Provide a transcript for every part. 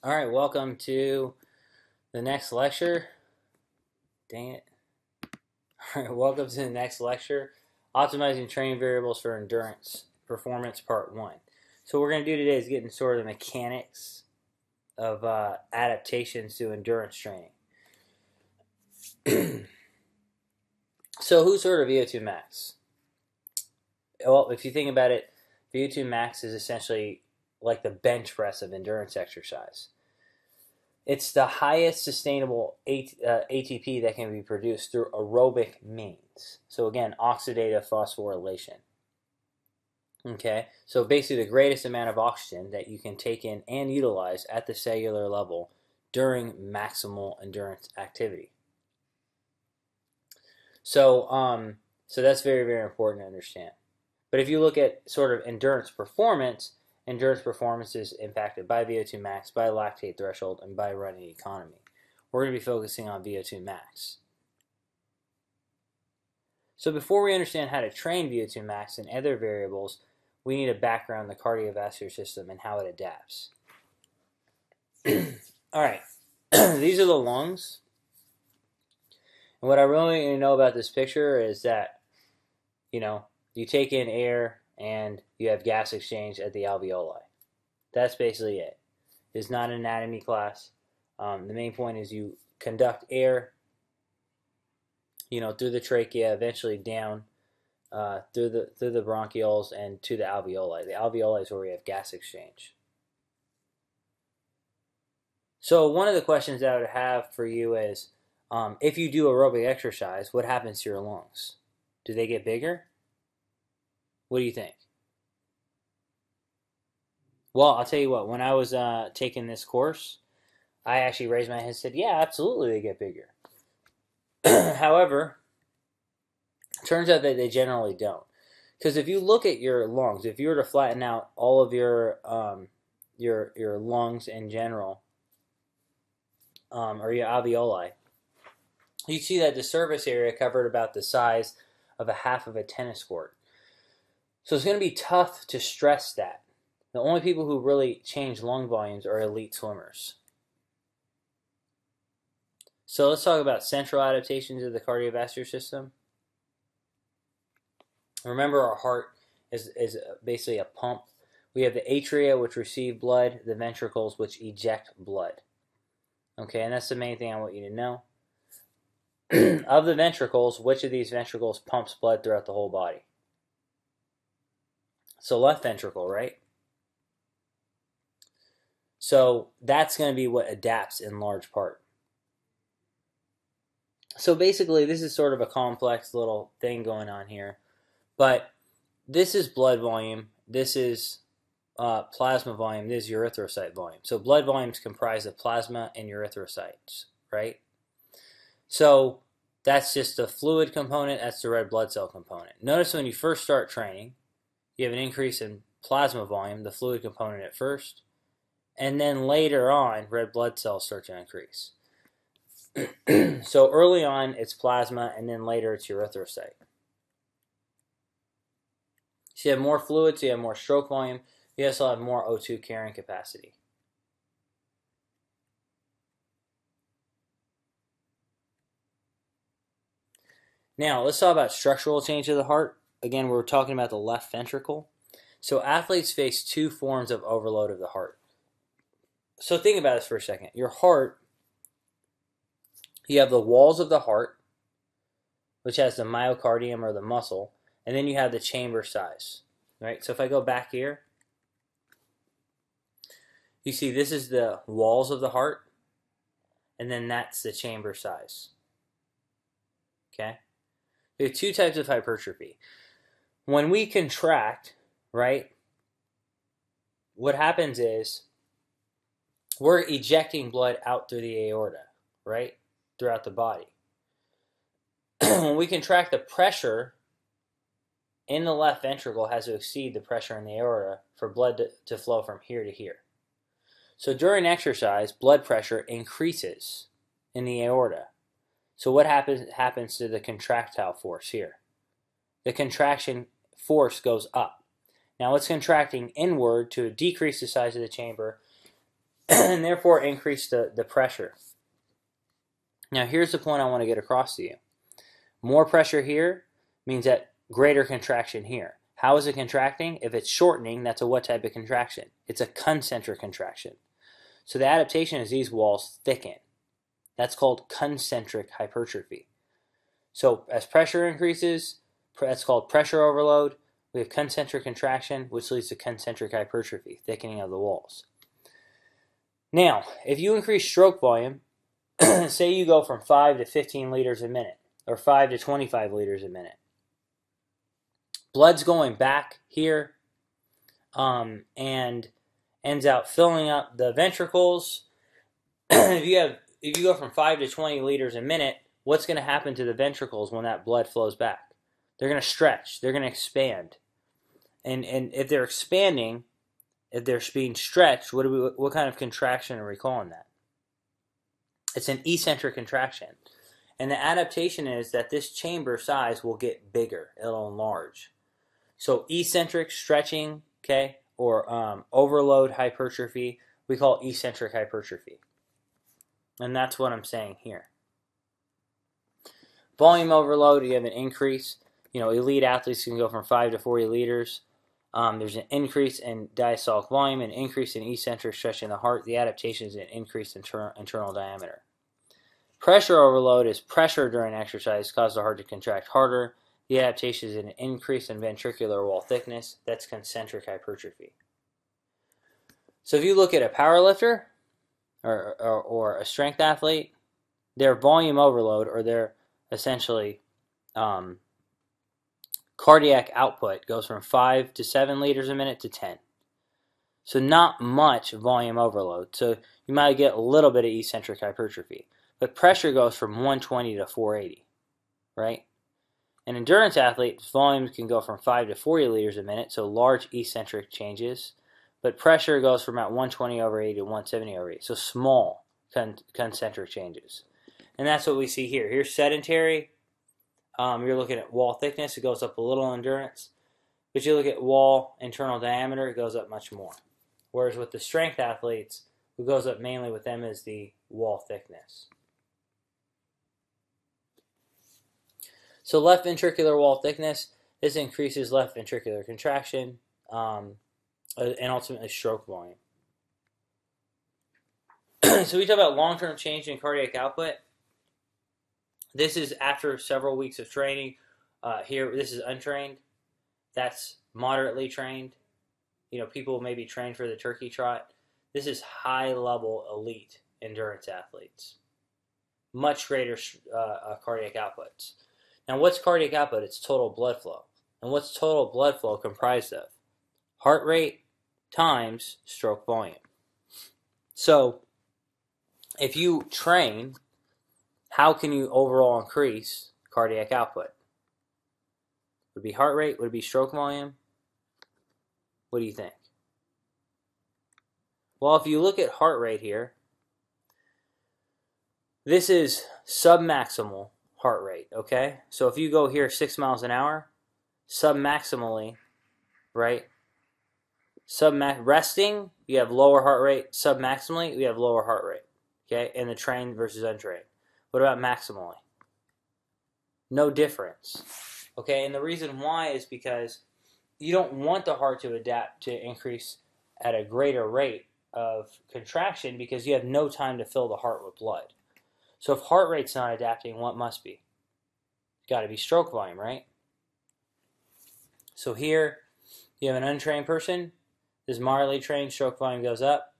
All right, welcome to the next lecture. Dang it. All right, welcome to the next lecture. Optimizing training variables for endurance performance part 1. So what we're going to do today is get into sort of the mechanics of adaptations to endurance training. So who's heard of VO2 max? Well, if you think about it, VO2 max is essentially like the bench press of endurance exercise. It's the highest sustainable ATP that can be produced through aerobic means. So again, oxidative phosphorylation. Okay, so basically the greatest amount of oxygen that you can take in and utilize at the cellular level during maximal endurance activity. So that's very, very important to understand. But if you look at sort of endurance performance is impacted by VO2 max, by lactate threshold, and by running economy. We're going to be focusing on VO2 max. So before we understand how to train VO2 max and other variables, we need a background on the cardiovascular system and how it adapts. All right, these are the lungs. And what I really need to know about this picture is that, you take in air and you have gas exchange at the alveoli. That's basically it. It's not an anatomy class. The main point is you conduct air, through the trachea, eventually down through the bronchioles and to the alveoli. The alveoli is where we have gas exchange. So one of the questions that I would have for you is, if you do aerobic exercise, what happens to your lungs? Do they get bigger? What do you think? Well, I'll tell you what, when I was taking this course, I actually raised my hand and said, yeah, absolutely they get bigger. However, it turns out that they generally don't. Because if you look at your lungs, if you were to flatten out all of your lungs in general, or your alveoli, you see that the surface area covered about the size of a half of a tennis court. So it's going to be tough to stress that. The only people who really change lung volumes are elite swimmers. So let's talk about central adaptations of the cardiovascular system. Remember, our heart is basically a pump. We have the atria, which receive blood, the ventricles, which eject blood. Okay, and that's the main thing I want you to know. Of the ventricles, which of these ventricles pumps blood throughout the whole body? So left ventricle, right? So that's going to be what adapts in large part. So basically, this is sort of a complex little thing going on here. But this is blood volume. This is plasma volume. This is erythrocyte volume. So blood volume is comprised of plasma and erythrocytes, right? So that's just the fluid component. That's the red blood cell component. Notice when you first start training, you have an increase in plasma volume, the fluid component at first, and then later on, red blood cells start to increase. So early on, it's plasma, and then later it's erythrocyte. So you have more fluid, so you have more stroke volume. You also have more O2 carrying capacity. Now, let's talk about structural change of the heart. Again, we're talking about the left ventricle. So athletes face two forms of overload of the heart. So think about this for a second. Your heart, you have the walls of the heart, which has the myocardium or the muscle, and then you have the chamber size. Right? So if I go back here, you see this is the walls of the heart, and then that's the chamber size. Okay? We have two types of hypertrophy. When we contract, right, what happens is we're ejecting blood out through the aorta, right, throughout the body. When we contract, the pressure in the left ventricle has to exceed the pressure in the aorta for blood to flow from here to here. So during exercise, blood pressure increases in the aorta. So what happens to the contractile force here? The contraction force goes up. Now it's contracting inward to decrease the size of the chamber and therefore increase the pressure. Now here's the point I want to get across to you. More pressure here means that greater contraction here. How is it contracting? If it's shortening, that's a what type of contraction? It's a concentric contraction. So the adaptation is these walls thicken. That's called concentric hypertrophy. So as pressure increases, that's called pressure overload. We have concentric contraction, which leads to concentric hypertrophy, thickening of the walls. Now, if you increase stroke volume, say you go from 5 to 15 liters a minute, or 5 to 25 liters a minute, blood's going back here and ends out filling up the ventricles. If you go from 5 to 20 liters a minute, what's going to happen to the ventricles when that blood flows back? They're going to stretch. They're going to expand. And if they're expanding, if they're being stretched, what kind of contraction are we calling that? It's an eccentric contraction. And the adaptation is that this chamber size will get bigger. It'll enlarge. So eccentric stretching, okay, or overload hypertrophy, we call eccentric hypertrophy. And that's what I'm saying here. Volume overload, you have an increase. Elite athletes can go from 5 to 40 liters. There's an increase in diastolic volume, an increase in eccentric stretching the heart. The adaptation is an increased internal diameter. Pressure overload is pressure during exercise causes the heart to contract harder. The adaptation is an increase in ventricular wall thickness. That's concentric hypertrophy. So if you look at a power lifter or a strength athlete, their volume overload, or their essentially cardiac output, goes from 5 to 7 liters a minute to 10. So not much volume overload. So you might get a little bit of eccentric hypertrophy. But pressure goes from 120 to 480, right? An endurance athlete's volume can go from 5 to 40 liters a minute, so large eccentric changes. But pressure goes from about 120 over 80 to 170 over 80, so small concentric changes. And that's what we see here. Here's sedentary. You're looking at wall thickness. It goes up a little endurance. But you look at wall internal diameter, it goes up much more. Whereas with the strength athletes, what goes up mainly with them is the wall thickness. So left ventricular wall thickness, this increases left ventricular contraction and ultimately stroke volume. So we talk about long-term change in cardiac output. This is after several weeks of training. Here, this is untrained. That's moderately trained. People may be trained for the turkey trot. This is high-level elite endurance athletes. Much greater cardiac outputs. Now, what's cardiac output? It's total blood flow. And what's total blood flow comprised of? Heart rate times stroke volume. So, if you train, how can you overall increase cardiac output? Would it be heart rate? Would it be stroke volume? What do you think? Well, if you look at heart rate here, this is submaximal heart rate, okay? So if you go here 6 miles an hour, submaximally, right? Resting, you have lower heart rate. Submaximally, you have lower heart rate, okay? In the trained versus untrained. What about maximally? No difference, okay? And the reason why is because you don't want the heart to adapt to increase at a greater rate of contraction because you have no time to fill the heart with blood. So if heart rate's not adapting, what must be? It's got to be stroke volume, right? So here you have an untrained person. This is moderately trained. Stroke volume goes up.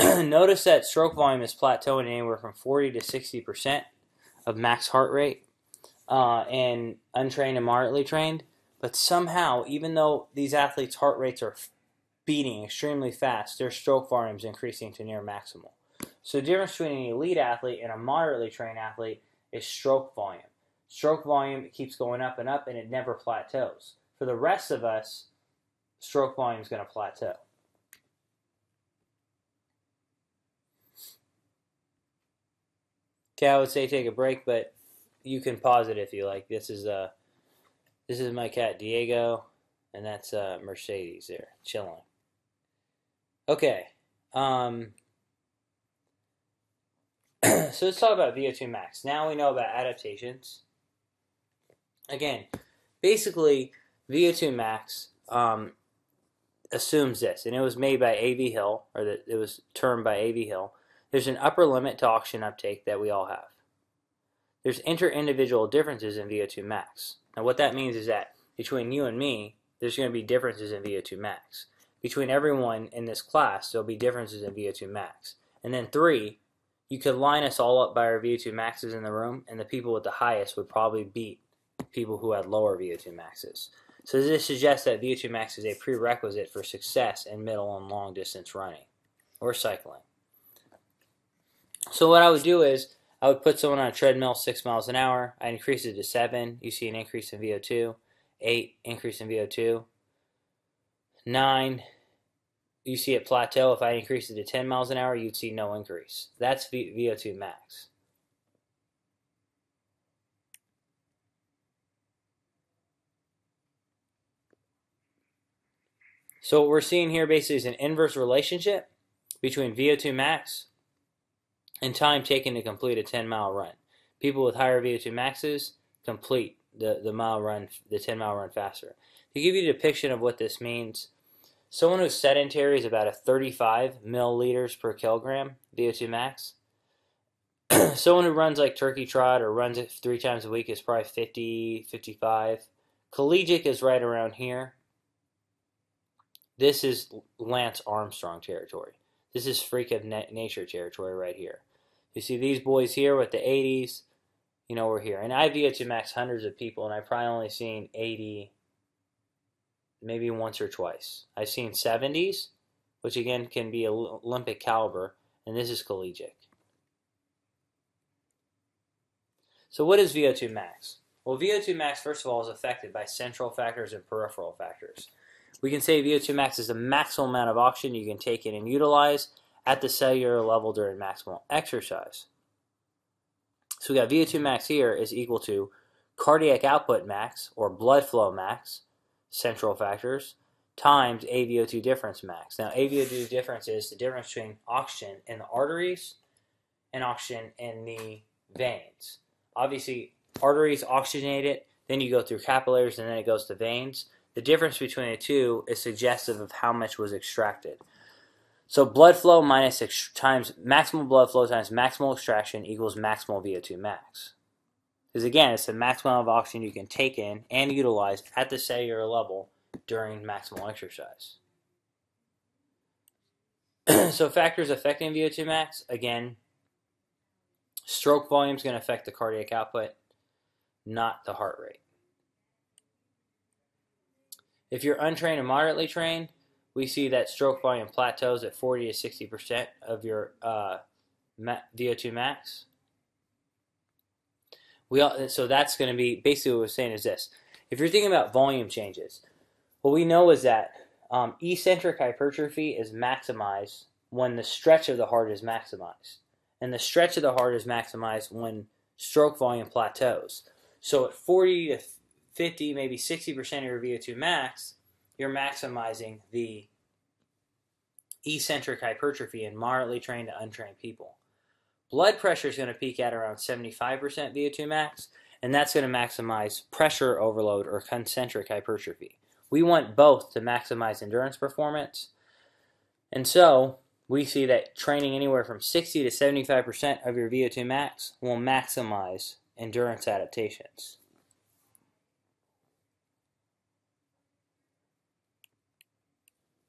Notice that stroke volume is plateauing anywhere from 40 to 60% of max heart rate in untrained and moderately trained. But somehow, even though these athletes' heart rates are beating extremely fast, their stroke volume is increasing to near maximal. So the difference between an elite athlete and a moderately trained athlete is stroke volume. Stroke volume keeps going up, and it never plateaus. For the rest of us, stroke volume is going to plateau. Okay, I would say take a break, but you can pause it if you like. This is my cat Diego, and that's Mercedes there chilling. Okay. So let's talk about VO2 max. Now we know about adaptations. Again, basically, VO2 max assumes this, and it was made by A.V. Hill, or it was termed by A.V. Hill. There's an upper limit to oxygen uptake that we all have. There's inter-individual differences in VO2 max. Now what that means is that between you and me, there's going to be differences in VO2 max. Between everyone in this class, there'll be differences in VO2 max. And then 3, you could line us all up by our VO2 maxes in the room, and the people with the highest would probably beat people who had lower VO2 maxes. So this suggests that VO2 max is a prerequisite for success in middle and long distance running or cycling. So what I would do is I would put someone on a treadmill 6 miles an hour. I increase it to 7. You see an increase in VO2. 8, increase in VO2. 9, you see it plateau. If I increase it to 10 miles an hour, you'd see no increase. That's VO2 max. So what we're seeing here basically is an inverse relationship between VO2 max and time taken to complete a 10-mile run. People with higher VO2 maxes complete the 10-mile run faster. To give you a depiction of what this means, someone who's sedentary is about a 35 milliliters per kilogram VO2 max. Someone who runs like turkey trot or runs it 3 times a week is probably 50, 55. Collegiate is right around here. This is Lance Armstrong territory. This is freak of nature territory right here. You see these boys here with the 80s, you know, we're here. And I VO2 max hundreds of people, and I've probably only seen 80 maybe once or twice. I've seen 70s, which again can be Olympic caliber, and this is collegiate. So what is VO2 max? Well, VO2 max, first of all, is affected by central factors and peripheral factors. We can say VO2 max is the maximum amount of oxygen you can take in and utilize at the cellular level during maximal exercise. So we got VO2 max here is equal to cardiac output max, or blood flow max, central factors, times AVO2 difference max. Now, AVO2 difference is the difference between oxygen in the arteries and oxygen in the veins. Obviously, arteries oxygenate it, then you go through capillaries, and then it goes to veins. The difference between the two is suggestive of how much was extracted. So blood flow times maximal blood flow times maximal extraction equals maximal VO2 max. Because again, it's the maximum amount of oxygen you can take in and utilize at the cellular level during maximal exercise. So factors affecting VO2 max, again, stroke volume is going to affect the cardiac output, not the heart rate. If you're untrained and moderately trained, we see that stroke volume plateaus at 40 to 60% of your VO2 max. So that's going to be, basically what we're saying is this. If you're thinking about volume changes, what we know is that eccentric hypertrophy is maximized when the stretch of the heart is maximized. And the stretch of the heart is maximized when stroke volume plateaus. So at 40 to 50, maybe 60% of your VO2 max, you're maximizing the eccentric hypertrophy in moderately trained to untrained people. Blood pressure is going to peak at around 75% VO2 max, and that's going to maximize pressure overload or concentric hypertrophy. We want both to maximize endurance performance, and so we see that training anywhere from 60 to 75% of your VO2 max will maximize endurance adaptations.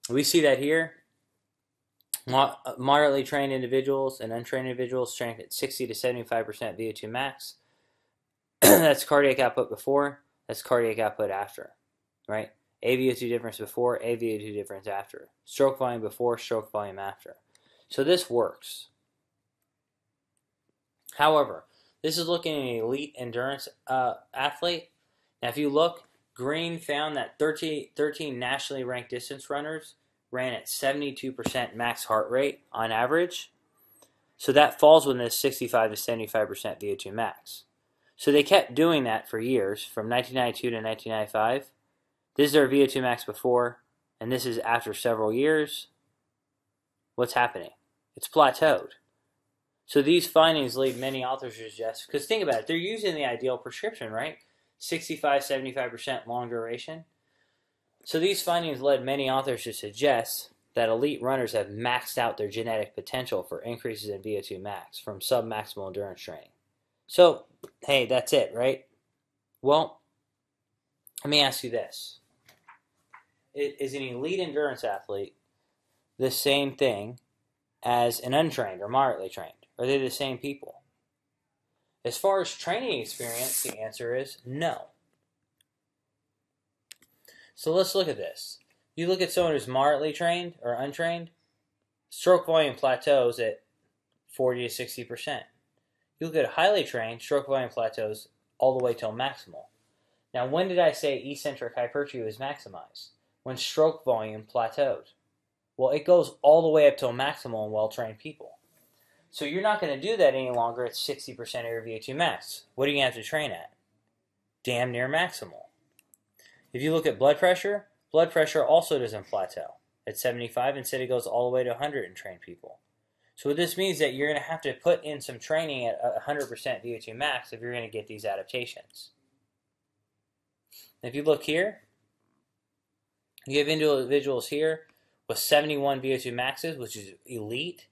We see that here. Moderately trained individuals and untrained individuals trained at 60 to 75% VO2 max. That's cardiac output before, that's cardiac output after, right? AVO2 difference before, AVO2 difference after. Stroke volume before, stroke volume after. So this works. However, this is looking at an elite endurance athlete. Now if you look, Green found that 13 nationally ranked distance runners ran at 72% max heart rate on average. So that falls within this 65 to 75% VO2 max. So they kept doing that for years, from 1992 to 1995. This is their VO2 max before, and this is after several years. What's happening? It's plateaued. So these findings lead many authors to suggest, because think about it, they're using the ideal prescription, right? 65, 75% long duration. So these findings led many authors to suggest that elite runners have maxed out their genetic potential for increases in VO2 max from submaximal endurance training. So, hey, that's it, right? Well, let me ask you this. Is an elite endurance athlete the same thing as an untrained or moderately trained? Are they the same people? As far as training experience, the answer is no. So let's look at this. You look at someone who's moderately trained or untrained, stroke volume plateaus at 40 to 60%. You look at highly trained, stroke volume plateaus all the way till maximal. Now, when did I say eccentric hypertrophy was maximized? When stroke volume plateaued. Well, it goes all the way up till maximal in well-trained people. So you're not going to do that any longer at 60% of your VO2 max. What are you going to have to train at? Damn near maximal. If you look at blood pressure also doesn't plateau at 75. Instead, it goes all the way to 100 in trained people. So what this means is that you're going to have to put in some training at 100% VO2 max if you're going to get these adaptations. If you look here, you have individuals here with 71 VO2 maxes, which is elite.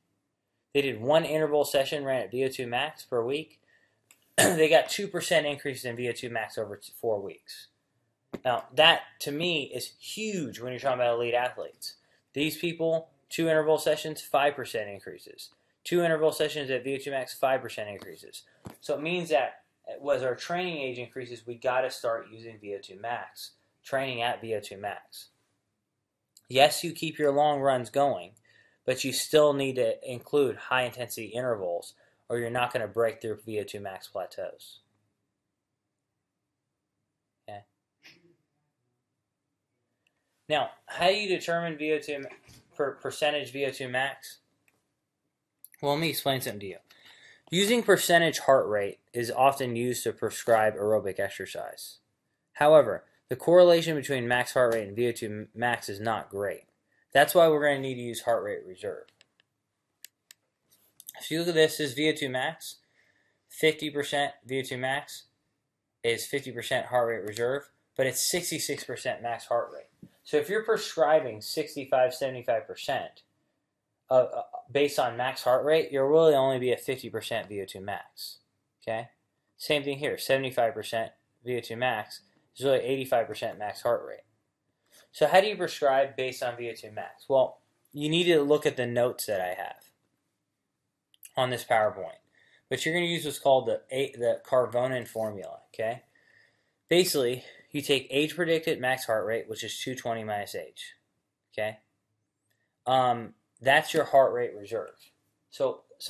They did one interval session, ran at VO2 max per week. They got 2% increases in VO2 max over 4 weeks. Now, that, to me, is huge when you're talking about elite athletes. These people, 2 interval sessions, 5% increases. 2 interval sessions at VO2 max, 5% increases. So it means that as our training age increases, we got to start using VO2 max, training at VO2 max. Yes, you keep your long runs going, but you still need to include high-intensity intervals, or you're not going to break through VO2 max plateaus. Okay. Now, how do you determine VO2 percentage VO2 max? Well, let me explain something to you. Using percentage heart rate is often used to prescribe aerobic exercise. However, the correlation between max heart rate and VO2 max is not great. That's why we're going to need to use heart rate reserve. If you look at this is VO2 max. 50% VO2 max is 50% heart rate reserve, but it's 66% max heart rate. So if you're prescribing 65, 75% based on max heart rate, you'll really only be at 50% VO2 max. Okay? Same thing here, 75% VO2 max is really 85% max heart rate. So how do you prescribe based on VO2 max? Well, you need to look at the notes that I have on this PowerPoint. But you're going to use what's called the Carvonen formula, okay? Basically, you take age predicted max heart rate, which is 220 minus age, okay? That's your heart rate reserve.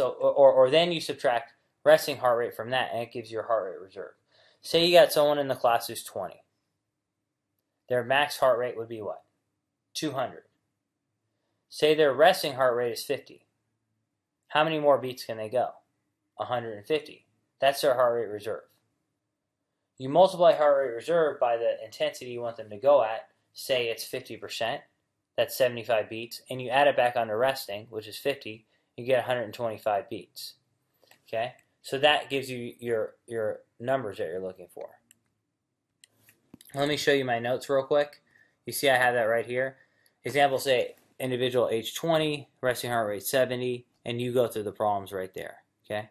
Or then you subtract resting heart rate from that, and it gives you your heart rate reserve. Say you got someone in the class who's 20. Their max heart rate would be what? 200. Say their resting heart rate is 50. How many more beats can they go? 150. That's their heart rate reserve. You multiply heart rate reserve by the intensity you want them to go at. Say it's 50%. That's 75 beats. And you add it back onto resting, which is 50. You get 125 beats. Okay? So that gives you your numbers that you're looking for. Let me show you my notes real quick. You see I have that right here. Example, say individual age 20, resting heart rate 70, and you go through the problems right there. Okay?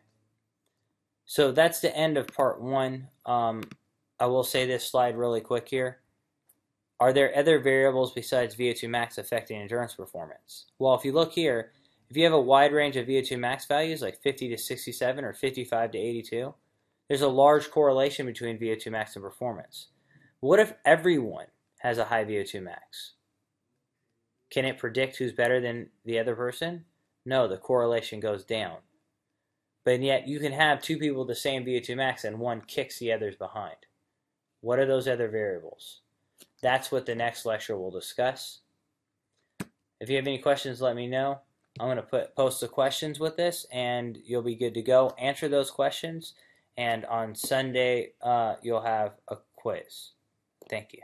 So that's the end of part 1. I will say this slide really quick here. Are there other variables besides VO2 max affecting endurance performance? Well, if you look here, if you have a wide range of VO2 max values like 50 to 67 or 55 to 82, there's a large correlation between VO2 max and performance. What if everyone has a high VO2 max? Can it predict who's better than the other person? No, the correlation goes down. But yet you can have 2 people with the same VO2 max and one kicks the others behind. What are those other variables? That's what the next lecture will discuss. If you have any questions, let me know. I'm going to post the questions with this, and you'll be good to go. Answer those questions, and on Sunday, you'll have a quiz. Thank you.